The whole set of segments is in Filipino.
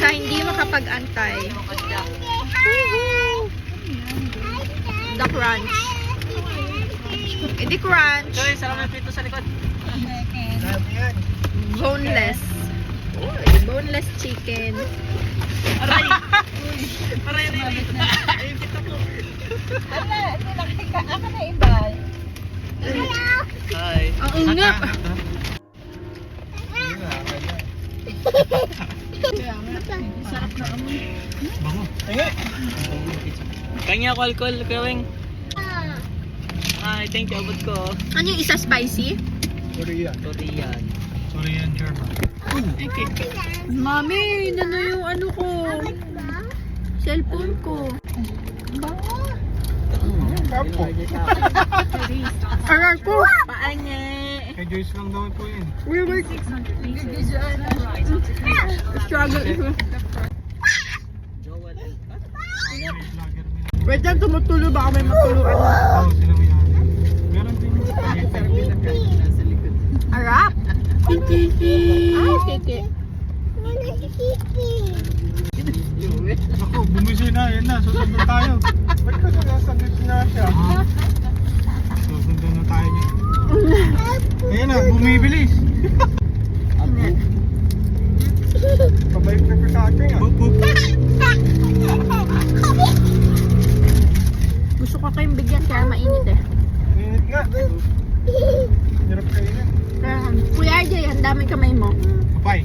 sa hindi makapag-antay. The crunch. Hindi crunch. Joy, salamat dito sa likod. Boneless. Uy, boneless chicken. Aray! Aray, aray. Ayun, kita po. Ako na iba. Hi. Ang ingap. Sarap na kami. Bango. Kanya ako alcohol, Kaweng. Ay, thank you, abot ko. Ano yung isa spicy? Korean. Korean German. Mami, ano yung ano ko? Cellphone ko. Aray ko. Paanye. Kay Joyce lang daw po yun. We were struggle. Joel. Wait lang, tumutulo ba kami matuluan? Oo, sila mo yan. Meron din yung Arap. Kiki. Ay, kiki. Ako, bumisoy na. Yan na, susunod tayo. Ba't ka sasagit na siya? Susunod na tayo niya. Ayan na, bumibilis. Pabalik na pa sa atin ah. Gusto ko kayong bigyan kaya mainit eh. Init nga. Hirap kayo na. Kuya RJ, ang daming kamay mo. Bye.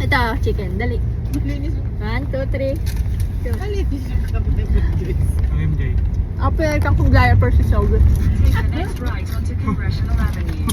Ito, chicken. Dali. 1, 2, 3. MJ. Apel kang kung gaya per si Saul. Take the next right onto Congressional Avenue.